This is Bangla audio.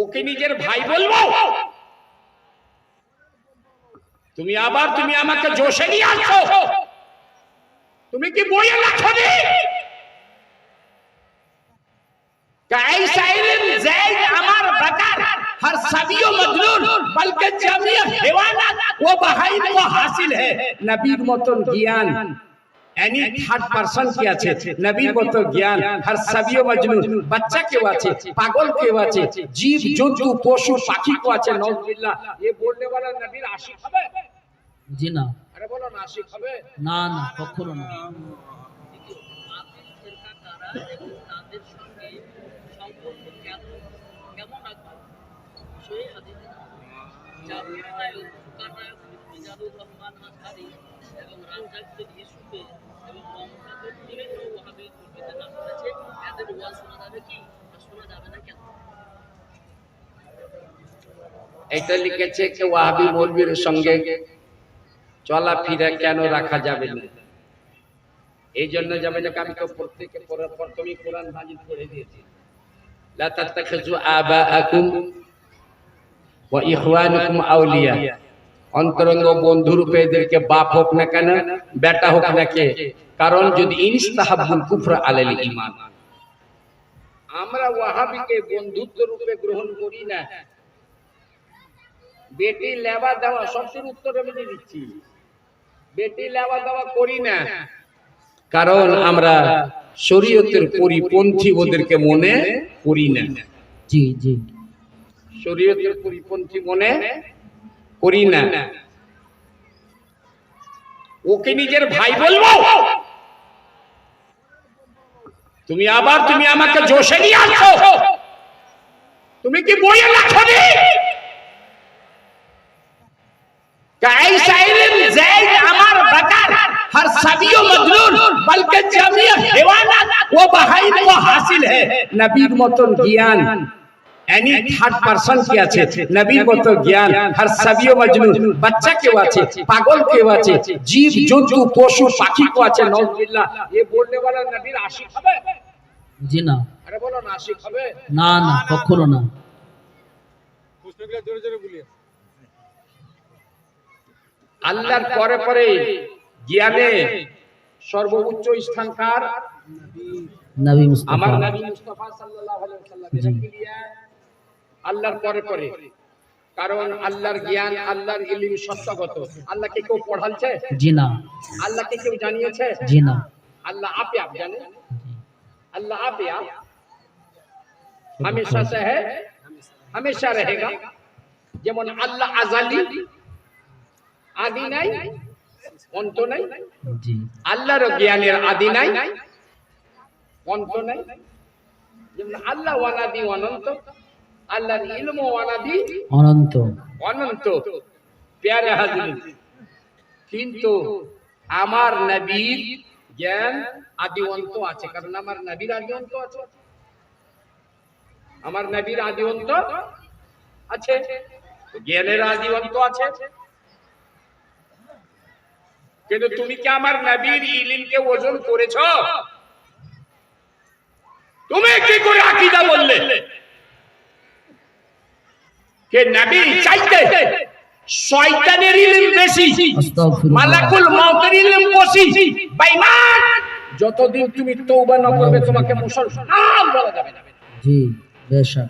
ওকে নিজের ভাই বলবো? তুমি আবার তুমি আমাকে জোশে নিয়ে আসছো। তুমি কি বইয়ে লেখো নি? ऐसा इल्म ज़ैद अमर बकर हर सभी मजनून बल्कि जमीय हैवानात वो बहाइन को हासिल है। नबीर मतन ज्ञान यानी थर्ड पर्सन की আছে নবীর মতো জ্ঞান हर सभी मजनून बच्चा কেউ আছে পাগল কেউ আছে জীব জন্তু পশু পাখি কেউ আছে নাউজুবিল্লাহ। ये बोलने वाला नबीर आशिक হবে? জি না। আরে বলো না আশিক হবে? না না, কখনো না। এটা লিখেছে যে ওয়াহাবি মৌলবীর সঙ্গে চলাফেরা কেন রাখা যাবে না? এই জন্য যাবে না, আমি তো প্রত্যেককে প্রথমেই কোরআন নাজিল করে দিয়েছি, লা তাত্তাখিযু আবাআকুম ওয়া ইখওয়ানুকুম আউলিয়া। অন্তরঙ্গ বন্ধু রূপে এদেরকে বাপ হোক না কেন, বেটা হোক না কে, কারণ যদি ইনস্তাহাবুল কুফর আলাল ঈমান, আমরা ওয়াহাবিকে বন্ধুত্ব রূপে গ্রহণ করি না। বেটি লেবা দেওয়া সবটির উত্তর আমি দিচ্ছি, বেটি লেবা দেওয়া করি না, কারণ আমরা শরীয়তের পরিপন্থী ওদেরকে মনে করি না। জি জি, শরীয়তের পরিপন্থী মনে করি না। ওকে নিজের ভাই বলবো? তুমি আবার তুমি আমাকে জোশে নিয়ে আসছো। তুমি কি বইয়ে লেখো নি? ऐसा इल्म ज़ैद अमर बकर हर सभी मजनून बल्कि जमीय हैवानात वो बहाइन को हासिल है। नबीर मतन ज्ञान यानी थर्ड पर्सन की আছে নবীর মতো জ্ঞান हर सभी मजनून बच्चा কেউ আছে পাগল কেউ আছে জীব জন্তু পশু পাখি কেউ আছে নাউজুবিল্লাহ। ये बोलने वाला नबीर आशिक হবে? জি না। আরে বলো না আশিক হবে? না না, কখনো না। প্রশ্নগুলো জোরে জোরে বলিয়ে। আল্লাহর পরে পরে জ্ঞানে সর্বোচ্চ স্থান কার? নবী মুস্তাফা। আমার নবী মুস্তাফা সাল্লাল্লাহু আলাইহি ওয়াসাল্লাম। এটা ক্লিয়ার? আল্লাহর পরে পরে, কারণ আল্লাহর জ্ঞান আল্লাহর ইলম সত্যগত। আল্লাহকে কেউ পড়ালছে? জি না। আল্লাহকে কেউ জানিয়েছে? জি না। अल्लाह आप ही आप जाने, अल्लाह आप ही आप हमेशा से है, हमेशा रहेगा। যেমন আল্লাহ আযালি, আদি নাই অন্ত নাই। জি। আল্লাহর জ্ঞানের আদি নাই অন্ত নাই। যেমন আল্লাহ ওয়ানাদি অনন্ত, আল্লাহর ইলম ওয়ানাদি অনন্ত। অনন্ত। প্যারে হাজির, কিন্তু আমার নবীর জ্ঞান আদি অন্ত আছে, কারণ আমার নবীর আদি অন্ত আছে। আমার নবীর আদি অন্ত আছে, জ্ঞানের আদি অন্ত আছে। কিন্তু তুমি কি আমার নবীর ইলমকে ওজন করেছো? তুমি কি করে আকীদা বললে কে নবী চাইতে শয়তানের ইলম বেশি, মালাকুল মউতের ইলম বেশি? বেঈমান, যতদিন তুমি তওবা না করবে তোমাকে মুসলমান বলা যাবে না। জি বেশক।